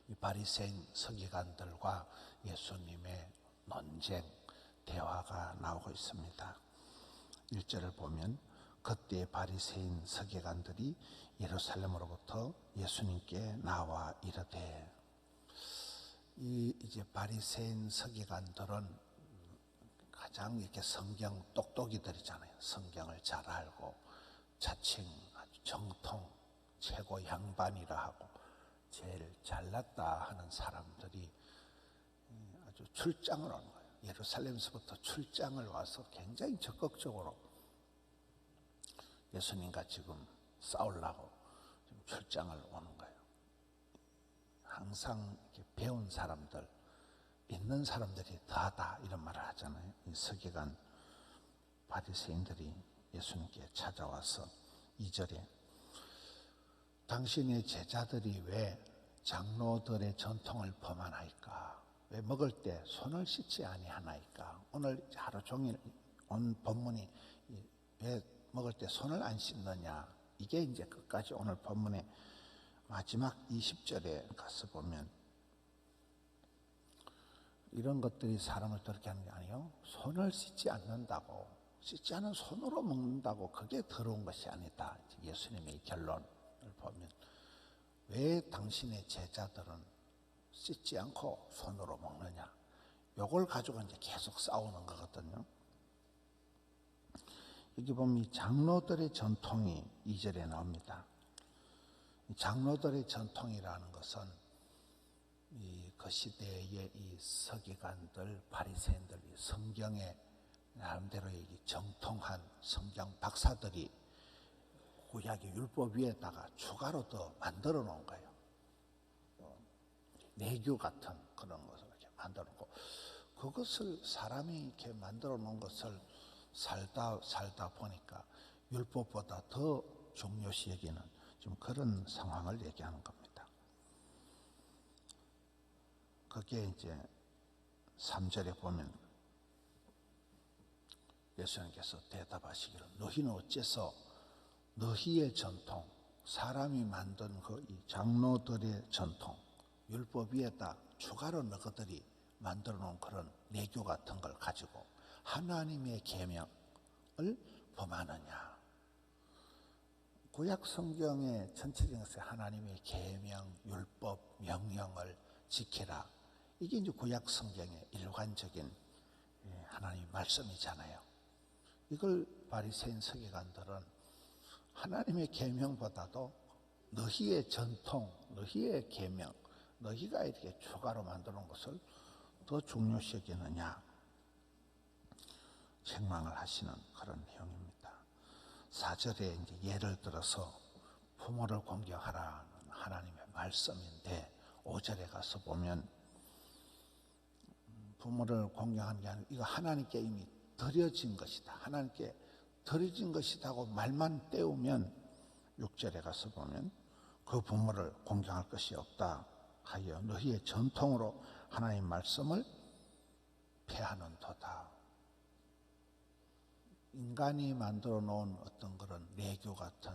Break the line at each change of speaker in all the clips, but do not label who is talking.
이 바리새인 서기관들과 예수님의 논쟁, 대화가 나오고 있습니다. 1절을 보면 그때 바리새인 서기관들이 예루살렘으로부터 예수님께 나와 이르되, 이제 바리새인 서기관들은 가장 이렇게 성경 똑똑이들이잖아요. 성경을 잘 알고 자칭 아주 정통 최고 양반이라 하고 제일 잘났다 하는 사람들이 아주 출장을 온 거예요. 예루살렘에서부터 출장을 와서 굉장히 적극적으로 예수님과 지금 싸우려고 지금 출장을 오는 거예요. 항상 이렇게 배운 사람들, 있는 사람들이 다하다 이런 말을 하잖아요. 이 서기관 바리새인들이 예수님께 찾아와서 2절에 당신의 제자들이 왜 장로들의 전통을 범하나이까? 왜 먹을 때 손을 씻지 아니하나이까? 오늘 하루 종일 온 본문이 왜 먹을 때 손을 안 씻느냐? 이게 이제 끝까지 오늘 본문의 마지막 20절에 가서 보면 이런 것들이 사람을 더럽게 하는 게 아니에요. 손을 씻지 않는다고, 씻지 않은 손으로 먹는다고 그게 더러운 것이 아니다. 예수님의 결론을 보면 왜 당신의 제자들은 씻지 않고 손으로 먹느냐? 요걸 가지고 이제 계속 싸우는 거거든요. 여기 보면 이 장로들의 전통이 2절에 나옵니다. 이 장로들의 전통이라는 것은 그 시대의 이 서기관들, 바리새인들, 성경에 나름대로의 정통한 성경 박사들이 구약의 율법 위에다가 추가로 더 만들어 놓은 거예요. 내규 같은 그런 것을 이렇게 만들어 놓고, 그것을 사람이 이렇게 만들어 놓은 것을 살다 보니까 율법보다 더 중요시 여기는 좀 그런 상황을 얘기하는 겁니다. 그게 이제 3절에 보면 예수님께서 대답하시기를 너희는 어째서 너희의 전통, 사람이 만든 그 이 장로들의 전통, 율법 위에다 추가로 너희들이 만들어 놓은 그런 내교 같은 걸 가지고 하나님의 계명을 범하느냐? 구약 성경의 전체적인 것에 하나님의 계명, 율법, 명령을 지키라. 이게 이제 구약 성경의 일관적인 하나님의 말씀이잖아요. 이걸 바리새인 서기관들은 하나님의 계명보다도 너희의 전통, 너희의 계명, 너희가 이렇게 추가로 만들어 놓은 것을 더 중요시 여기느냐 책망을 하시는 그런 내용입니다. 4절에 이제 예를 들어서 부모를 공경하라는 하나님의 말씀인데 5절에 가서 보면 부모를 공경하는 게 아니고 이거 하나님께 이미 드려진 것이다. 하나님께 드려진 것이다고 말만 떼우면 6절에 가서 보면 그 부모를 공경할 것이 없다 하여 너희의 전통으로 하나님 말씀을 폐하는도다. 인간이 만들어 놓은 어떤 그런 내교 같은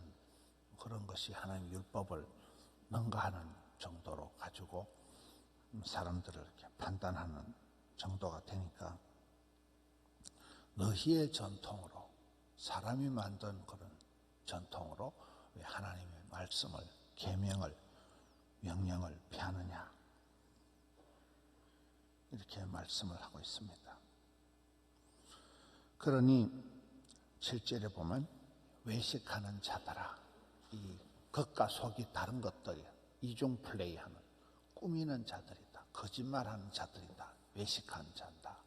그런 것이 하나님 율법을 능가하는 정도로 가지고 사람들을 이렇게 판단하는 정도가 되니까 너희의 전통으로 사람이 만든 그런 전통으로 왜 하나님의 말씀을 계명을 명령을 폐하느냐 이렇게 말씀을 하고 있습니다. 그러니 7절에 보면 외식하는 자들아, 이 겉과 속이 다른 것들이 이중 플레이하는 꾸미는 자들이다. 거짓말하는 자들이다. 외식하는 자다.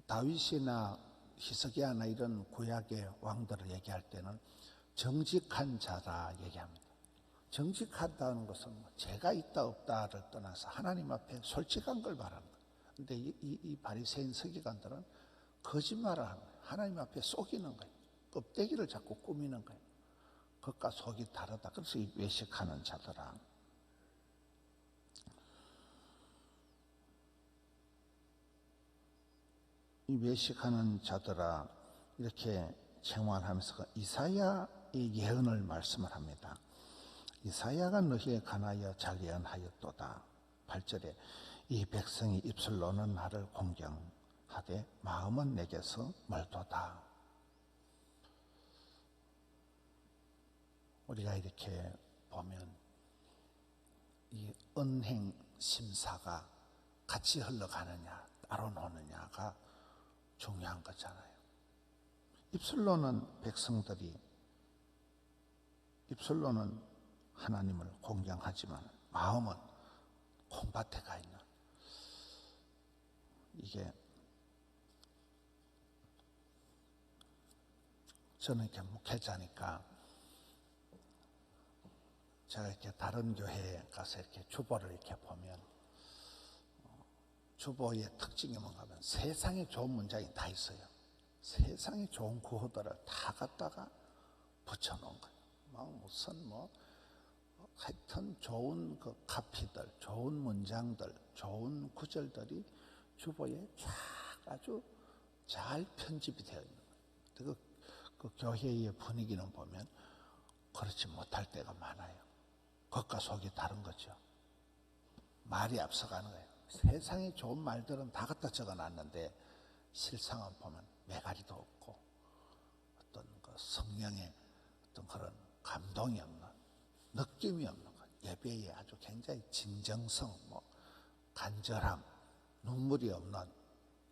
다윗이나 히스기야나 이런 구약의 왕들을 얘기할 때는 정직한 자다 얘기합니다. 정직하다는 것은 죄가 있다 없다를 떠나서 하나님 앞에 솔직한 걸 말하는 거예요. 그런데 이 바리새인 서기관들은 거짓말을 하는 거예요. 하나님 앞에 속이는 거예요. 껍데기를 자꾸 꾸미는 거예요. 겉과 속이 다르다. 그래서 이 외식하는 자들아. 이 외식하는 자들아 이렇게 책망하면서 이사야의 예언을 말씀을 합니다. 이사야가 너희에 관하여 잘 예언하였도다. 8절에 이 백성이 입술로는 나를 공경하되 마음은 내게서 멀도다. 우리가 이렇게 보면 이 언행 심사가 같이 흘러가느냐 따로 노느냐가 중요한 거잖아요. 입술로는 백성들이 입술로는 하나님을 공경하지만 마음은 콩밭에 가 있는, 이게 저는 이렇게 목회자니까 제가 이렇게 다른 교회에 가서 이렇게 주보를 이렇게 보면 주보의 특징이 뭔가 하면 세상에 좋은 문장이 다 있어요. 세상에 좋은 구호들을 다 갖다가 붙여놓은 거예요. 무슨 하여튼 좋은 그 카피들, 좋은 문장들, 좋은 구절들이 주보에 쫙 아주 잘 편집이 되어 있는 거예요. 그 교회의 분위기는 보면 그렇지 못할 때가 많아요. 겉과 속이 다른 거죠. 말이 앞서가는 거예요. 세상에 좋은 말들은 다 갖다 적어놨는데 실상은 보면 매가리도 없고 어떤 그 성령의 어떤 그런 감동이 없는, 느낌이 없는 것. 예배에 아주 굉장히 진정성, 간절함, 눈물이 없는,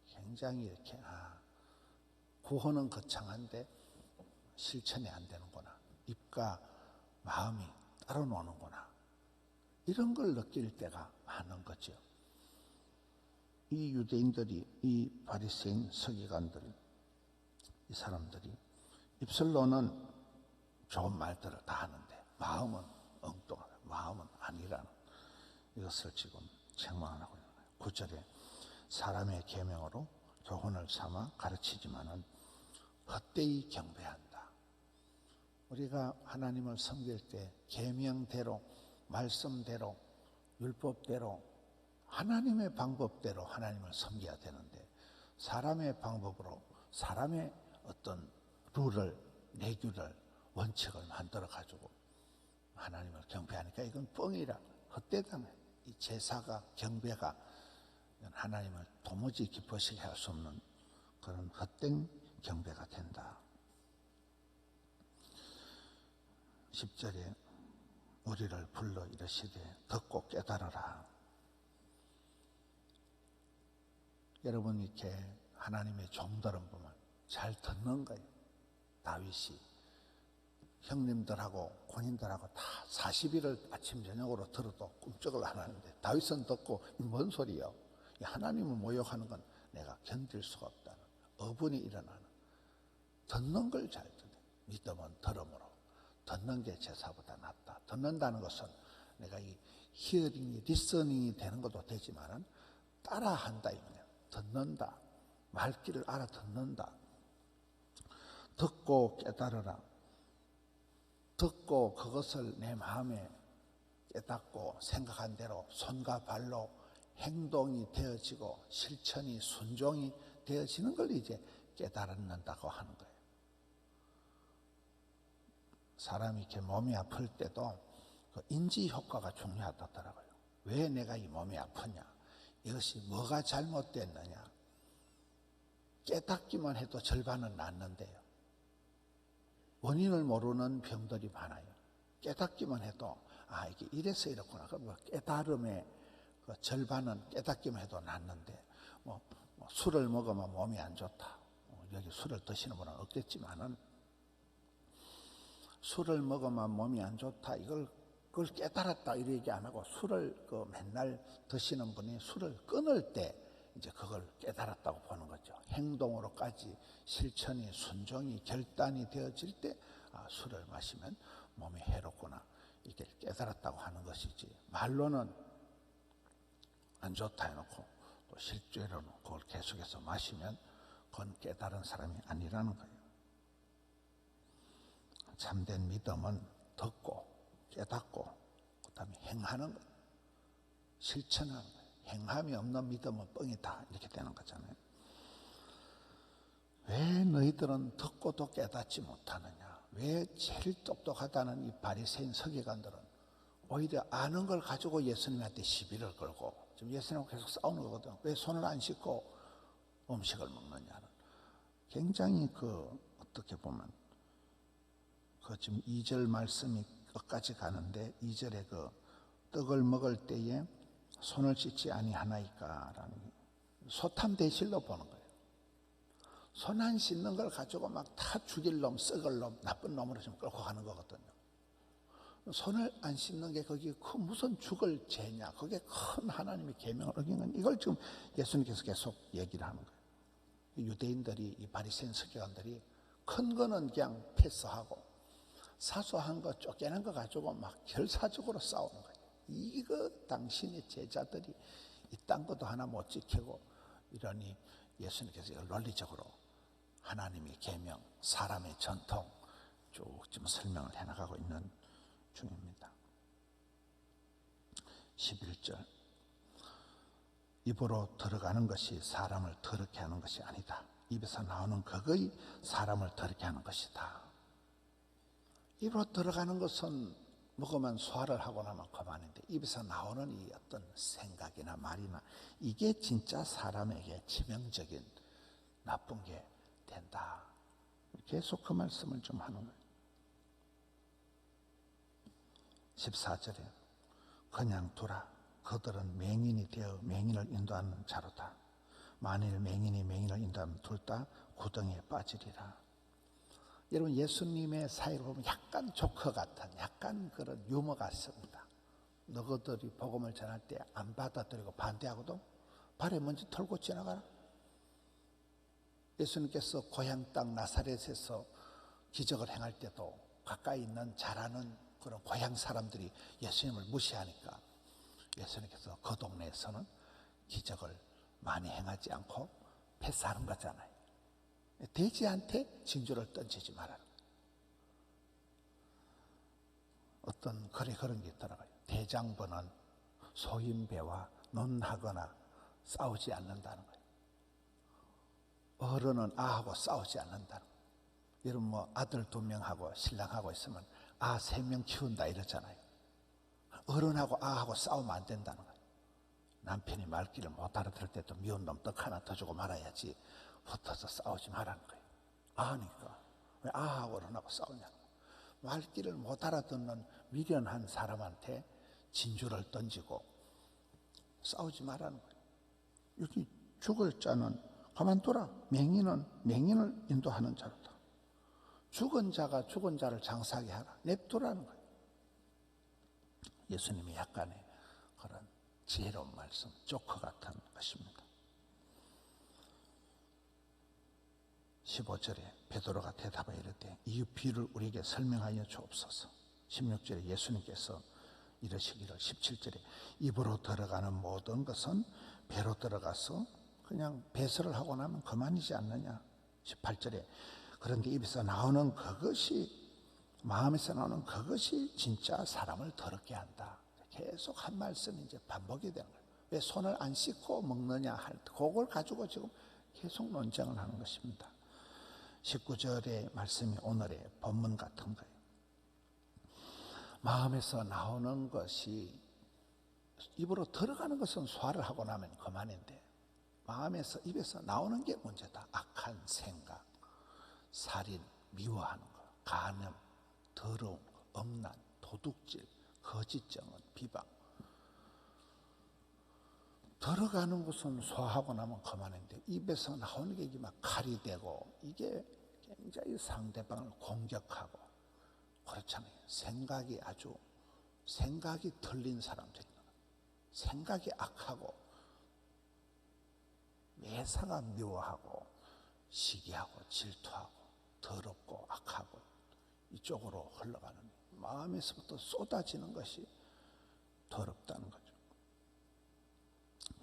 굉장히 이렇게 구호는 거창한데 실천이 안 되는구나. 입과 마음이 따로 노는구나. 이런 걸 느낄 때가 많은 거죠. 이 유대인들이, 이 바리새인 서기관들이, 이 사람들이 입술로는 좋은 말들을 다 하는데 마음은 엉뚱하다. 마음은 아니라는 이것을 지금 책망하고 있는 거예요. 9절에 사람의 계명으로 교훈을 삼아 가르치지만은 헛되이 경배한다. 우리가 하나님을 섬길 때 계명대로, 말씀대로, 율법대로, 하나님의 방법대로 하나님을 섬겨야 되는데 사람의 방법으로 사람의 어떤 룰을, 내규를, 원칙을 만들어 가지고 하나님을 경배하니까 이건 뻥이라, 헛되다는 거예요. 이 제사가, 경배가 하나님을 도무지 기뻐시게 할 수 없는 그런 헛된 경배가 된다. 10절에 우리를 불러 이르시되 듣고 깨달으라. 여러분 이렇게 하나님의 종들은 보면 잘 듣는 거예요. 다윗이 형님들하고 군인들하고 다 40일을 아침 저녁으로 들어도 꿈쩍을 안 하는데 다윗은 듣고 뭔 소리요? 하나님을 모욕하는 건 내가 견딜 수가 없다는 어분이 일어나는, 듣는 걸 잘 듣는, 믿음은 들음으로, 듣는 게 제사보다 낫다. 듣는다는 것은 내가 이 히어링이, 리서닝이 되는 것도 되지만은 따라한다 이거냐. 듣는다, 말귀를 알아듣는다. 듣고 깨달으라. 듣고 그것을 내 마음에 깨닫고 생각한 대로 손과 발로 행동이 되어지고 실천이, 순종이 되어지는 걸 이제 깨달는다고 하는 거예요. 사람이 이렇게 몸이 아플 때도 그 인지 효과가 중요하다더라고요. 왜 내가 이 몸이 아프냐? 이것이 뭐가 잘못됐느냐? 깨닫기만 해도 절반은 낫는데요. 원인을 모르는 병들이 많아요. 깨닫기만 해도 이게 이래서 이렇구나. 그 깨달음의 그 절반은 깨닫기만 해도 낫는데 술을 먹으면 몸이 안 좋다. 여기 술을 드시는 분은 없겠지만은 술을 먹으면 몸이 안 좋다. 그걸 깨달았다 이런 얘기 안 하고 술을 맨날 드시는 분이 술을 끊을 때 이제 그걸 깨달았다고 보는 거죠. 행동으로까지 실천이, 순종이, 결단이 되어질 때 술을 마시면 몸이 해롭구나. 이게 깨달았다고 하는 것이지. 말로는 안 좋다 해놓고 또 실제로는 그걸 계속해서 마시면 그건 깨달은 사람이 아니라는 거예요. 참된 믿음은 듣고 깨닫고 그다음에 행하는 거예요. 실천하는 거예요. 행함이 없는 믿음은 뻥이다 이렇게 되는 거잖아요. 왜 너희들은 듣고도 깨닫지 못하느냐? 왜 제일 똑똑하다는 이 바리새인 서기관들은 오히려 아는 걸 가지고 예수님한테 시비를 걸고 지금 예수님하고 계속 싸우는 거거든. 왜 손을 안 씻고 음식을 먹느냐는. 굉장히 어떻게 보면 지금 2절 말씀이 끝까지 가는데 2절에 떡을 먹을 때에 손을 씻지 아니하나이까라는 소탐 대실로 보는 거예요. 손 안 씻는 걸 가지고 막 다 죽일 놈, 썩을 놈, 나쁜 놈으로 좀 끌고 가는 거거든요. 손을 안 씻는 게 거기에 무슨 죽을 죄냐, 그게 큰 하나님의 계명을 어긴 건 이걸 지금 예수님께서 계속 얘기를 하는 거예요. 유대인들이, 이 바리새인 서기관들이 큰 거는 그냥 패스하고 사소한 거 쫓겨난 거 가지고 막 결사적으로 싸우는 거예요. 이거 당신의 제자들이 이딴 것도 하나 못 지키고 이러니 예수님께서 이걸 논리적으로 하나님의 계명, 사람의 전통 쭉 좀 설명을 해나가고 있는 중입니다. 11절 입으로 들어가는 것이 사람을 더럽게 하는 것이 아니다. 입에서 나오는 그것이 사람을 더럽게 하는 것이다. 입으로 들어가는 것은 먹으면 소화를 하고 나면 그만인데 입에서 나오는 이 어떤 생각이나 말이나 이게 진짜 사람에게 치명적인 나쁜 게 된다. 계속 그 말씀을 좀 하는 거예요. 14절에 그냥 두라. 그들은 맹인이 되어 맹인을 인도하는 자로다. 만일 맹인이 맹인을 인도하면 둘 다 구덩이에 빠지리라. 여러분 예수님의 사역을 보면 약간 조커 같은 약간 그런 유머가 있습니다. 너희들이 복음을 전할 때 안 받아들이고 반대하고도 발에 먼지 털고 지나가라. 예수님께서 고향 땅 나사렛에서 기적을 행할 때도 가까이 있는 잘 아는 그런 고향 사람들이 예수님을 무시하니까 예수님께서 그 동네에서는 기적을 많이 행하지 않고 패스하는 거잖아요. 돼지한테 진주를 던지지 말아라. 어떤 그런 게 있더라고요. 대장부는 소인배와 논하거나 싸우지 않는다는 거예요. 어른은 아하고 싸우지 않는다는 거예요. 여러분 아들 2명하고 신랑하고 있으면 아 3명 키운다 이러잖아요. 어른하고 아하고 싸우면 안 된다는 거예요. 남편이 말귀를 못 알아들을 때도 미운 놈 떡 하나 더 주고 말아야지 붙어서 싸우지 말라는 거예요. 아니까 왜 아하고 어른하고 싸우냐고. 말귀를 못 알아듣는 미련한 사람한테 진주를 던지고 싸우지 말라는 거예요. 여기 죽을 자는 가만둬라. 맹인은 맹인을 인도하는 자로다. 죽은 자가 죽은 자를 장사하게 하라. 냅두라는 거예요. 예수님이 약간의 그런 지혜로운 말씀, 조커 같은 것입니다. 15절에 베드로가 대답하여 이르되 이 비유를 우리에게 설명하여 주옵소서. 16절에 예수님께서 이러시기를 17절에 입으로 들어가는 모든 것은 배로 들어가서 그냥 배설을 하고 나면 그만이지 않느냐. 18절에 그런데 입에서 나오는 그것이 마음에서 나오는 그것이 진짜 사람을 더럽게 한다. 계속 한 말씀이 이제 반복이 되는 거예요. 왜 손을 안 씻고 먹느냐 할 때 그걸 가지고 지금 계속 논쟁을 하는 것입니다. 19절의 말씀이 오늘의 본문 같은 거예요. 마음에서 나오는 것이 입으로 들어가는 것은 소화를 하고 나면 그만인데 마음에서 입에서 나오는 게 문제다. 악한 생각, 살인, 미워하는 것, 간음, 더러운 것, 엄난, 도둑질, 거짓증언, 비방. 들어가는 것은 소화하고 나면 그만인데 입에서 나오는 게 막 칼이 되고 이게 굉장히 상대방을 공격하고 그렇잖아요. 생각이 틀린 사람들이 생각이 악하고 매사가 미워하고 시기하고 질투하고 더럽고 악하고 이쪽으로 흘러가는 마음에서부터 쏟아지는 것이 더럽다는 거죠.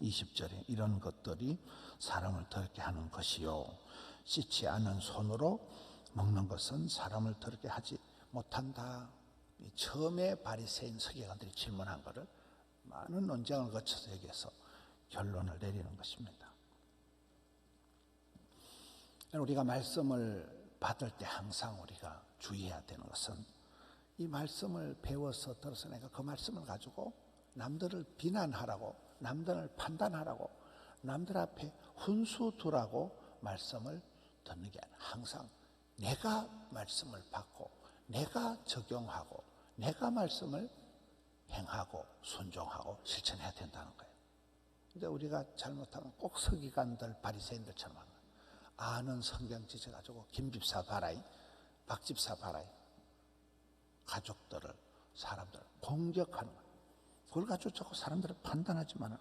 20절에 이런 것들이 사람을 더럽게 하는 것이요 씻지 않은 손으로 먹는 것은 사람을 더럽게 하지 못한다. 처음에 바리새인 서기관들이 질문한 것을 많은 논쟁을 거쳐서 여기에서 결론을 내리는 것입니다. 우리가 말씀을 받을 때 항상 우리가 주의해야 되는 것은 이 말씀을 배워서 들어서 내가 그 말씀을 가지고 남들을 비난하라고, 남들을 판단하라고, 남들 앞에 훈수 두라고 말씀을 듣는 게 아니라 항상 내가 말씀을 받고 내가 적용하고 내가 말씀을 행하고 순종하고 실천해야 된다는 거예요. 근데 우리가 잘못하면 꼭 서기관들, 바리새인들처럼 하는 거예요. 아는 성경 지체 가지고 김집사 봐라이, 박집사 봐라이, 가족들을, 사람들을 공격하는 거예요. 그걸 가지고 자꾸 사람들을 판단하지만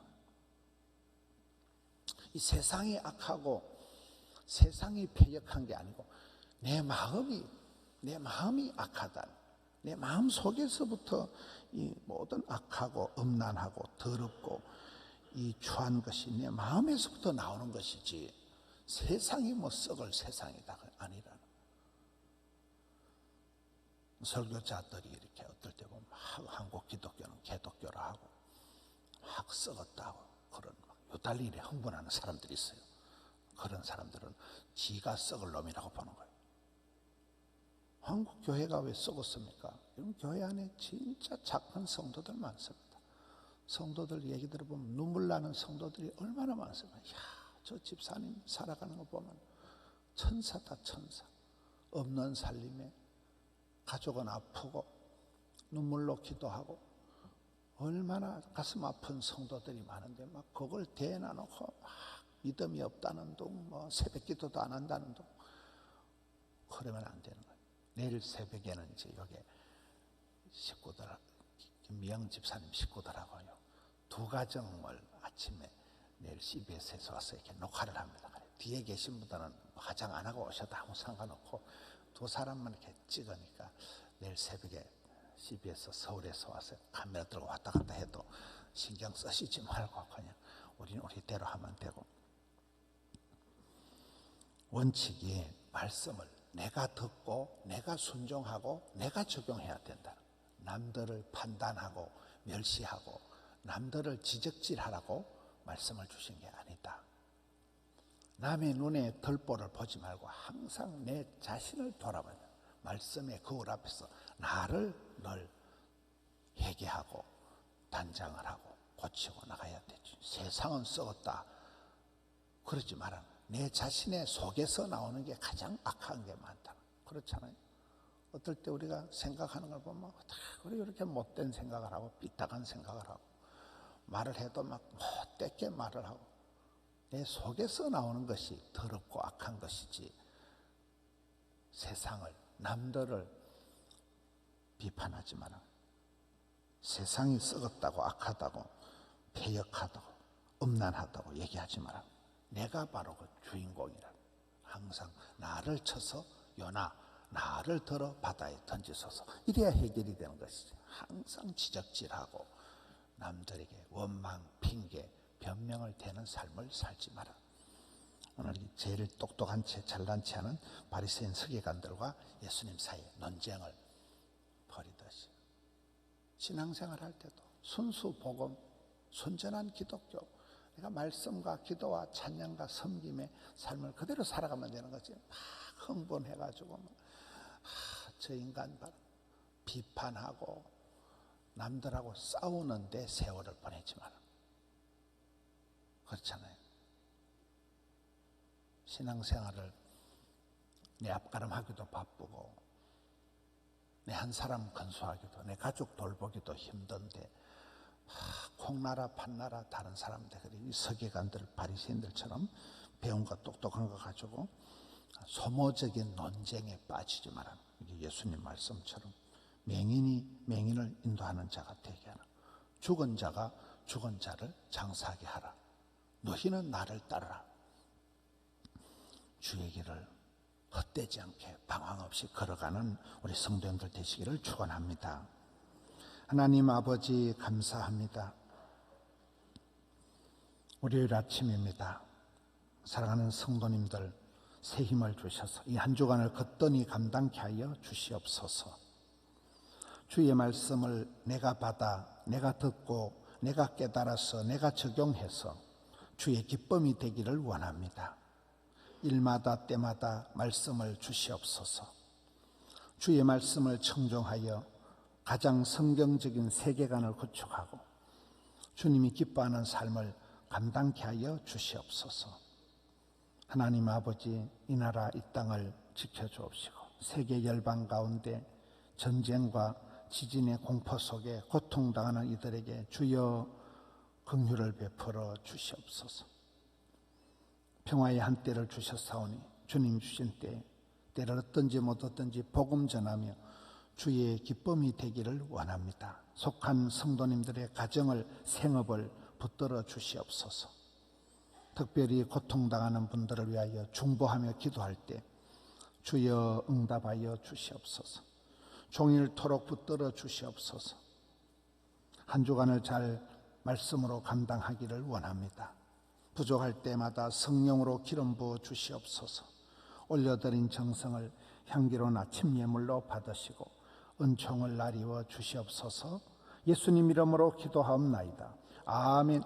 이 세상이 악하고 세상이 패역한 게 아니고 내 마음이 악하다. 내 마음 속에서부터 이 모든 악하고 음란하고 더럽고 이 추한 것이 내 마음에서부터 나오는 것이지 세상이 뭐 썩을 세상이다 아니라는. 설교자들이 이렇게 어떨 때 보면 한국 기독교는 개독교라 하고 막 썩었다고 그런 요달리 흥분하는 사람들이 있어요. 그런 사람들은 지가 썩을 놈이라고 보는 거예요. 한국 교회가 왜 썩었습니까? 이런 교회 안에 진짜 착한 성도들 많습니다. 성도들 얘기 들어보면 눈물 나는 성도들이 얼마나 많습니까? 이야, 저 집사님 살아가는 거 보면 천사다, 천사. 없는 살림에 가족은 아프고 눈물로 기도하고 얼마나 가슴 아픈 성도들이 많은데 막 그걸 대놔놓고 막 믿음이 없다는 둥, 뭐 새벽 기도도 안 한다는 둥. 그러면 안 되는 거예요. 내일 새벽에는 이제 여기 식구들, 김미영 집사님 식구들하고요. 두 가정을 아침에 내일 CBS에서 와서 이렇게 녹화를 합니다. 뒤에 계신 분들은 화장 안 하고 오셔도 아무 상관없고 두 사람만 이렇게 찍으니까 내일 새벽에 CBS 서울에서 와서 카메라 들고 왔다 갔다 해도 신경 쓰시지 말고 그냥 우리는 우리대로 하면 되고. 원칙이 말씀을 내가 듣고 내가 순종하고 내가 적용해야 된다. 남들을 판단하고 멸시하고 남들을 지적질하라고 말씀을 주신 게 아니다. 남의 눈에 덜보를 보지 말고 항상 내 자신을 돌아봐야 돼. 말씀의 거울 앞에서 나를 늘 회개하고 단장을 하고 고치고 나가야 되지. 세상은 썩었다 그러지 마라. 내 자신의 속에서 나오는 게 가장 악한 게 많다. 그렇잖아요. 어떨 때 우리가 생각하는 걸 보면 우리 이렇게 못된 생각을 하고 삐딱한 생각을 하고 말을 해도 막 못되게 말을 하고 내 속에서 나오는 것이 더럽고 악한 것이지 세상을 남들을 비판하지 마라. 세상이 썩었다고 악하다고 패역하다고 음란하다고 얘기하지 마라. 내가 바로 그 주인공이라. 항상 나를 쳐서 요나 나를 들어 바다에 던지소서. 이래야 해결이 되는 것이지. 항상 지적질하고 남들에게 원망, 핑계, 변명을 대는 삶을 살지 마라. 오늘 제일 똑똑한 채 잘난 체하는 바리새인 서기관들과 예수님 사이에 논쟁을 벌이듯이 신앙생활 할 때도 순수 복음, 순전한 기독교, 내가 말씀과 기도와 찬양과 섬김의 삶을 그대로 살아가면 되는 거지. 막 흥분해가지고 저 인간 비판하고 남들하고 싸우는데 세월을 보내지 마라. 그렇잖아요. 신앙생활을 내 앞가름하기도 바쁘고 내 한 사람 건수하기도 내 가족 돌보기도 힘든데 콩나라 판나라 다른 사람들 이 서기관들 바리새인들처럼 배운 거 똑똑한 거 가지고 소모적인 논쟁에 빠지지 마라. 이게 예수님 말씀처럼 맹인이 맹인을 인도하는 자가 되게 하라. 죽은 자가 죽은 자를 장사하게 하라. 너희는 나를 따르라. 주의 길을 헛되지 않게 방황 없이 걸어가는 우리 성도님들 되시기를 축원합니다. 하나님 아버지 감사합니다. 월요일 아침입니다. 사랑하는 성도님들 새 힘을 주셔서 이 한 주간을 거뜬히 감당케 하여 주시옵소서. 주의 말씀을 내가 받아 내가 듣고 내가 깨달아서 내가 적용해서 주의 기쁨이 되기를 원합니다. 일마다 때마다 말씀을 주시옵소서. 주의 말씀을 청종하여 가장 성경적인 세계관을 구축하고 주님이 기뻐하는 삶을 감당케 하여 주시옵소서. 하나님 아버지, 이 나라 이 땅을 지켜주옵시고 세계 열방 가운데 전쟁과 지진의 공포 속에 고통당하는 이들에게 주여 긍휼을 베풀어 주시옵소서. 평화의 한때를 주셨사오니 주님 주신 때를 얻든지 못 얻든지 복음 전하며 주의 기쁨이 되기를 원합니다. 속한 성도님들의 가정을, 생업을 붙들어 주시옵소서. 특별히 고통당하는 분들을 위하여 중보하며 기도할 때 주여 응답하여 주시옵소서. 종일토록 붙들어 주시옵소서. 한 주간을 잘 말씀으로 감당하기를 원합니다. 부족할 때마다 성령으로 기름 부어 주시옵소서. 올려드린 정성을 향기로운 아침 예물로 받으시고 은총을 나리워 주시옵소서. 예수님 이름으로 기도하옵나이다. 아멘.